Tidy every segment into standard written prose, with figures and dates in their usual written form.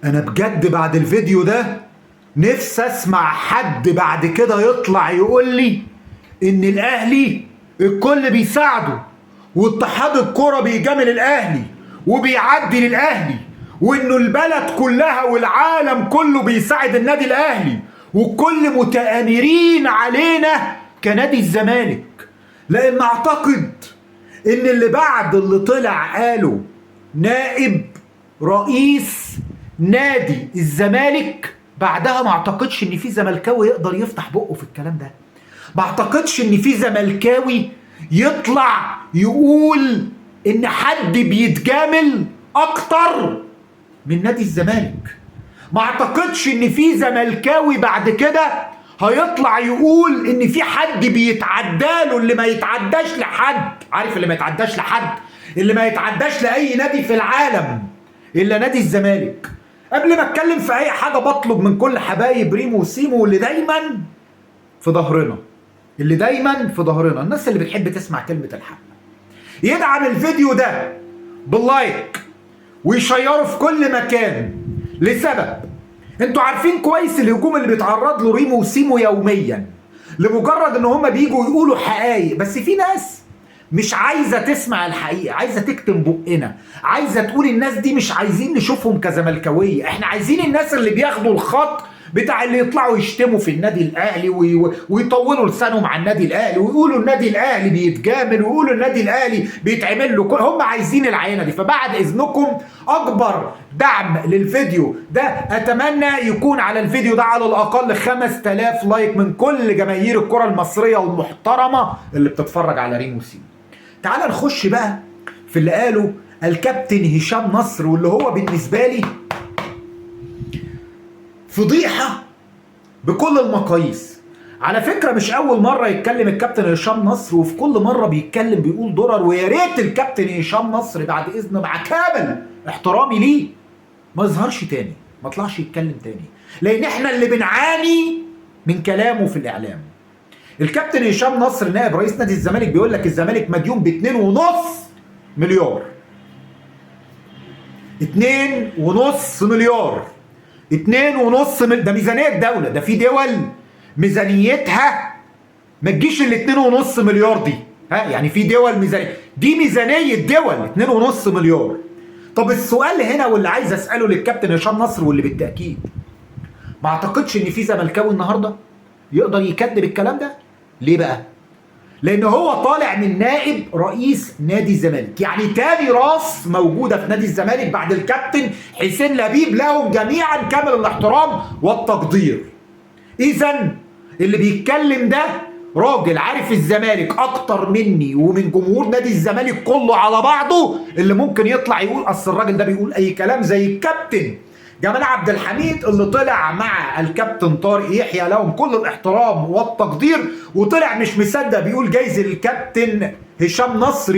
انا بجد بعد الفيديو ده نفسي اسمع حد بعد كده يطلع يقول لي ان الاهلي الكل بيساعده، واتحاد الكرة بيجامل الاهلي وبيعدي للاهلي، وانه البلد كلها والعالم كله بيساعد النادي الاهلي، وكل متآمرين علينا كنادي الزمالك. لان اعتقد ان اللي بعد اللي طلع قاله نائب رئيس نادي الزمالك، بعدها ما اعتقدش ان في زملكاوي يقدر يفتح بقه في الكلام ده. ما اعتقدش ان في زملكاوي يطلع يقول ان حد بيتجامل اكتر من نادي الزمالك. ما اعتقدش ان في زملكاوي بعد كده هيطلع يقول ان في حد بيتعداله، اللي ما يتعداش لحد. عارف اللي ما يتعداش لحد؟ اللي ما يتعداش لاي نادي في العالم الا نادي الزمالك. قبل ما اتكلم في اي حاجه بطلب من كل حبايب ريمو وسيمو اللي دايما في ظهرنا، الناس اللي بتحب تسمع كلمه الحق، يدعم الفيديو ده باللايك ويشيره في كل مكان. لسبب انتوا عارفين كويس الهجوم اللي بيتعرض له ريمو وسيمو يوميا لمجرد ان هم بيجوا يقولوا حقائق. بس في ناس مش عايزه تسمع الحقيقه، عايزه تكتم بقنا، عايزه تقول الناس دي مش عايزين نشوفهم كزملكاويه، احنا عايزين الناس اللي بياخدوا الخط بتاع اللي يطلعوا يشتموا في النادي الاهلي ويطولوا لسانهم على النادي الاهلي ويقولوا النادي الاهلي بيتجامل ويقولوا النادي الاهلي بيتعمل له هم عايزين العينه دي. فبعد اذنكم اكبر دعم للفيديو ده اتمنى يكون على الفيديو ده على الاقل 5000 لايك من كل جماهير الكره المصريه المحترمه اللي بتتفرج على ريمو سيمو. تعال نخش بقى في اللي قاله الكابتن هشام نصر، واللي هو بالنسبه لي فضيحه بكل المقاييس. على فكره مش اول مره يتكلم الكابتن هشام نصر، وفي كل مره بيتكلم بيقول ضرر. ويا ريت الكابتن هشام نصر بعد اذن مع كامل احترامي ليه ما يظهرش تاني، ما طلعش يتكلم تاني، لان احنا اللي بنعاني من كلامه في الاعلام. الكابتن هشام نصر نائب رئيس نادي الزمالك بيقول لك الزمالك مديون ب 2.5 مليار. 2.5 مليار، 2.5 ده ميزانيه الدوله. ده في دول ميزانيتها ما تجيش ال 2.5 مليار دي. يعني في دول دي ميزانيه دول 2.5 مليار. طب السؤال هنا واللي عايز اساله للكابتن هشام نصر، واللي بالتاكيد ما اعتقدش ان في زملكاوي النهارده يقدر يكذب الكلام ده. ليه بقى؟ لان هو طالع من نائب رئيس نادي الزمالك، يعني تاني راس موجوده في نادي الزمالك بعد الكابتن حسين لبيب، لهم جميعا كامل الاحترام والتقدير. اذا اللي بيتكلم ده راجل عارف الزمالك اكتر مني ومن جمهور نادي الزمالك كله على بعضه، اللي ممكن يطلع يقول اصل الراجل ده بيقول اي كلام، زي الكابتن جمال عبد الحميد اللي طلع مع الكابتن طارق يحيى لهم كل الاحترام والتقدير، وطلع مش مصدق بيقول جايز الكابتن هشام نصر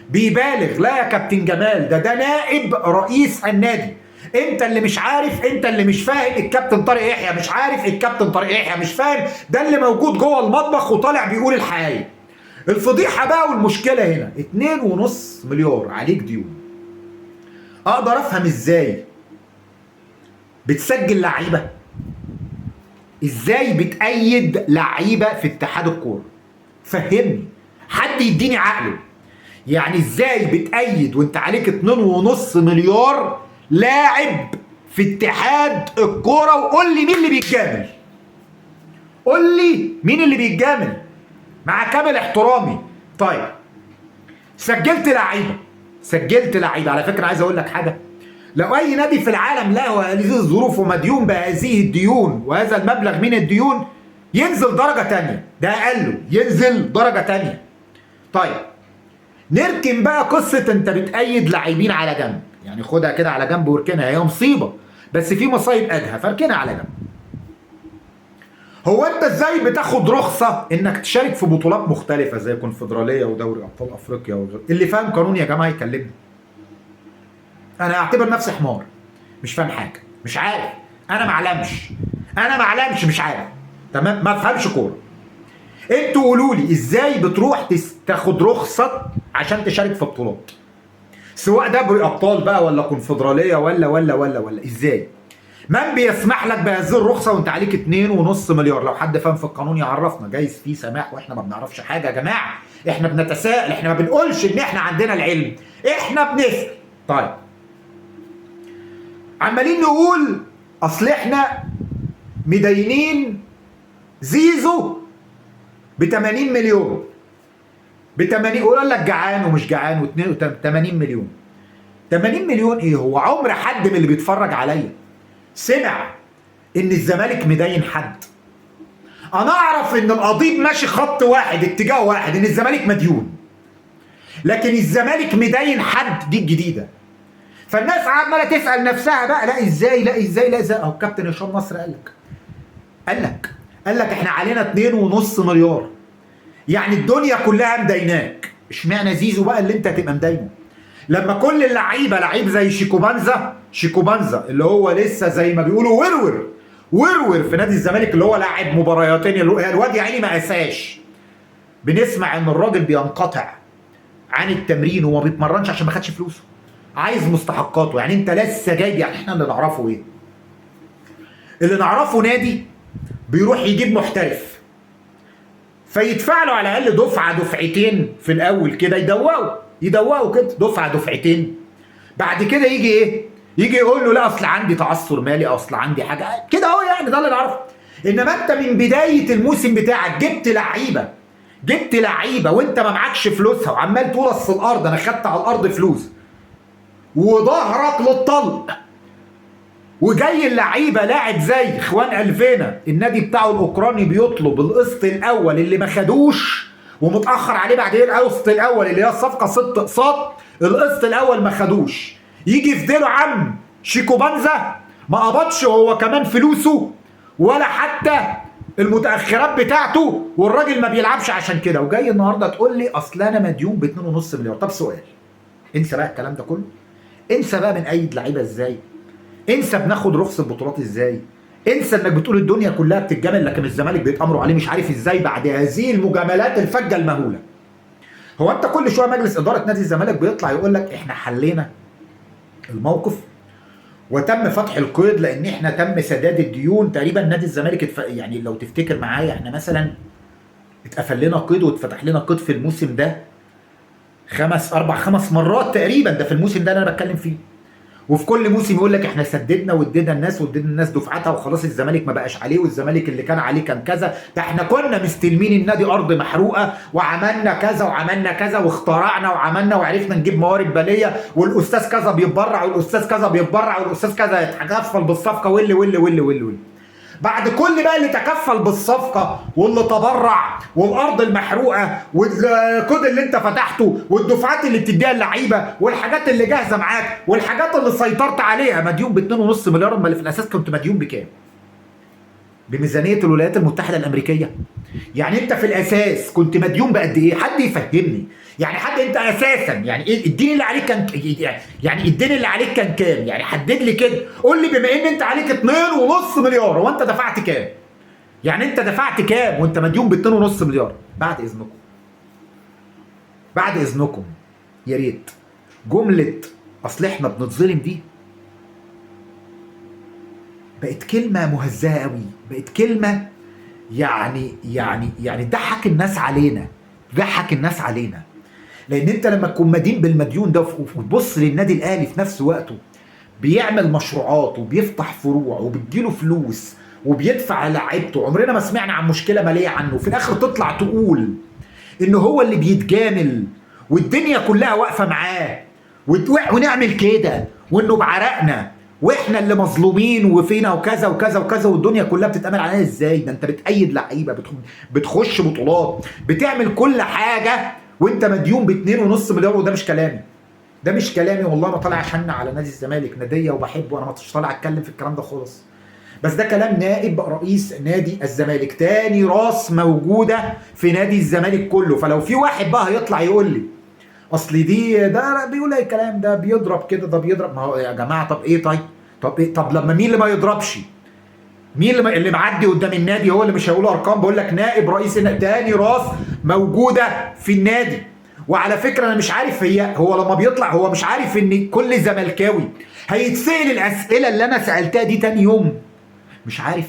بيبالغ. لا يا كابتن جمال، ده نائب رئيس النادي. انت اللي مش عارف، انت اللي مش فاهم. الكابتن طارق يحيى مش عارف، الكابتن طارق يحيى مش فاهم، ده اللي موجود جوه المطبخ وطالع بيقول الحقيقه. الفضيحه بقى والمشكله هنا 2.5 مليار عليك ديون. اقدر افهم ازاي بتسجل لعيبه، ازاي بتأيد لعيبه في اتحاد الكوره. فهمني، حد يديني عقله. يعني ازاي بتأيد وانت عليك 2.5 مليار لاعب في اتحاد الكوره؟ وقول لي مين اللي بيتجامل، قول لي مين اللي بيتجامل مع كامل احترامي. طيب سجلت لعيبه. على فكره عايز اقول لك حاجه، لو اي نادي في العالم له هذه الظروف ومديون بهذه الديون وهذا المبلغ من الديون ينزل درجه تانية، ده اقله ينزل درجه تانية. طيب نركن بقى قصه انت بتأيد لاعبين على جنب، يعني خدها كده على جنب واركنها، هي مصيبه بس في مصايب ادهى، فاركنها على جنب. هو انت ازاي بتاخد رخصه انك تشارك في بطولات مختلفه زي كونفدراليه ودوري ابطال افريقيا وغيره؟ اللي فاهم قانون يا جماعه يكلمني. انا اعتبر نفسي حمار مش فاهم حاجه، مش عارف، انا معلمش مش عارف، تمام، ما افهمش كوره. انتوا قولوا لي ازاي بتروح تاخد رخصه عشان تشارك في بطولات؟ سواء دوري ابطال بقى ولا كونفدراليه ولا ازاي؟ من بيسمح لك بهذه الرخصه وانت عليك 2.5 مليار؟ لو حد فاهم في القانون يعرفنا، جايز في سماح واحنا ما بنعرفش حاجه. يا جماعه احنا بنتساءل، احنا ما بنقولش ان احنا عندنا العلم، احنا بنسال. طيب عمالين نقول اصل احنا مدينين زيزو ب 80 مليون، ب 80، يقول لك جعان ومش جعان و80 مليون. 80 مليون ايه؟ هو عمر حد من اللي بيتفرج عليا سمع ان الزمالك مدين حد؟ انا اعرف ان القضيب ماشي خط واحد اتجاه واحد، ان الزمالك مديون، لكن الزمالك مدين حد دي الجديده. فالناس عماله تسال نفسها بقى لا ازاي لا ازاي لا ازاي. اهو الكابتن هشام نصر قال لك احنا علينا 2.5 مليار، يعني الدنيا كلها مديناك. اشمعنى زيزو بقى اللي انت هتبقى مدينه؟ لما كل اللعيبه لعيب زي شيكوبانزا اللي هو لسه زي ما بيقولوا ورور في نادي الزمالك، اللي هو لاعب مبارياتين، الواد يا عيني ما قاساش. بنسمع ان الراجل بينقطع عن التمرين وما بيتمرنش عشان ما خدش فلوسه، عايز مستحقاته. يعني انت لسه جايب، يعني احنا اللي نعرفه ايه؟ اللي نعرفه نادي بيروح يجيب محترف فيدفع له على الاقل دفعه دفعتين في الاول كده، يدوقوا كده دفعه دفعتين. بعد كده يجي ايه؟ يجي يقول له لا اصل عندي تعثر مالي، اصل عندي حاجه كده اهو. يعني ده اللي نعرفه. انما انت من بدايه الموسم بتاعك جبت لعيبه وانت ما معكش فلوسها، وعمال تقول اصل الارض انا خدت على الارض فلوس وظهرك للطلق، وجاي اللعيبه لاعب زي اخوان الفينا النادي بتاعه الاوكراني بيطلب القسط الاول اللي ما خدوش ومتاخر عليه بعدين القسط الاول اللي هي الصفقه 6 اقساط، القسط الاول ما خدوش. يجي يفدله عم شيكوبانزا ما قبضش هو كمان فلوسه ولا حتى المتاخرات بتاعته، والراجل ما بيلعبش عشان كده، وجاي النهارده تقول لي اصل انا مديون ب 2.5 مليار. طب سؤال، انسى بقى الكلام ده كله، انسى بقى بنأيد لعيبه ازاي، انسى بناخد رخص البطولات ازاي، انسى انك بتقول الدنيا كلها بتتجامل لكن الزمالك بيتامروا عليه مش عارف ازاي بعد هذه المجاملات الفجه المهوله. هو انت كل شويه مجلس اداره نادي الزمالك بيطلع يقول لك احنا حلينا الموقف وتم فتح القيد لان احنا تم سداد الديون تقريبا. نادي الزمالك يعني لو تفتكر معايا احنا مثلا اتقفل لنا قيد واتفتح لنا قيد في الموسم ده 5 مرات تقريبا، ده في الموسم ده اللي انا بتكلم فيه. وفي كل موسم يقول لك احنا سددنا وادينا الناس دفعتها وخلاص الزمالك ما بقاش عليه، والزمالك اللي كان عليه كان كذا، ده احنا كنا مستلمين النادي ارض محروقه وعملنا كذا وعملنا كذا واخترعنا وعملنا وعرفنا نجيب موارد باليه، والاستاذ كذا بيتبرع والاستاذ كذا بيتبرع والاستاذ كذا يتكفل بالصفقه واللي. بعد كل بقى اللي تكفل بالصفقه واللي تبرع والارض المحروقه والكود اللي انت فتحته والدفعات اللي بتديها اللعيبه والحاجات اللي جاهزه معاك والحاجات اللي سيطرت عليها، مديون ب 2.5 مليار. اما اللي في الاساس كنت مديون بكام؟ بميزانيه الولايات المتحده الامريكيه. يعني انت في الاساس كنت مديون بقد ايه؟ حد يفهمني. يعني حد انت اساسا يعني ايه الدين اللي عليك كان، يعني الدين اللي عليك كان كام؟ يعني حدد لي كده، قول لي بما ان انت عليك 2.5 مليار هو انت دفعت كام؟ يعني انت دفعت كام وانت مديون ب 2.5 مليار؟ بعد اذنكم يا ريت جمله اصل احنا بنتظلم دي بقت كلمه مهزاه قوي، بقت كلمه يعني تضحك الناس علينا. لان انت لما تكون مدين بالمديون ده وتبص للنادي الاهلي في نفس وقته بيعمل مشروعات وبيفتح فروع وبتجيله فلوس وبيدفع لعيبته، عمرنا ما سمعنا عن مشكله ماليه عنه، في الاخر تطلع تقول ان هو اللي بيتجامل والدنيا كلها واقفه معاه ونعمل كده وانه بعرقنا واحنا اللي مظلومين وفينا وكذا وكذا وكذا والدنيا كلها بتتأمل عليها ازاي؟ ده انت بتأيد لعيبه، بتخش بطولات، بتعمل كل حاجه وانت مديون ب 2.5 مليار. وده مش كلامي والله، انا طالع اشن على نادي الزمالك، ناديه وبحبه، انا مش طالع اتكلم في الكلام ده خالص، بس ده كلام نائب رئيس نادي الزمالك، تاني راس موجوده في نادي الزمالك كله. فلو في واحد بقى هيطلع يقول لي اصل ده بيقول اي كلام، ده بيضرب كده، ده بيضرب، ما هو يا جماعه طب ايه؟ طب لما مين اللي ما يضربش؟ مين اللي معدي قدام النادي هو اللي مش هيقول ارقام؟ بقول لك نائب رئيس النادي، تاني راس موجوده في النادي، وعلى فكره انا مش عارف، هو لما بيطلع هو مش عارف ان كل زملكاوي هيتسال الاسئله اللي انا سالتها دي تاني يوم. مش عارف.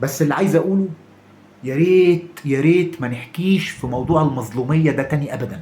بس اللي عايز اقوله، يا ريت ما نحكيش في موضوع المظلوميه ده تاني ابدا.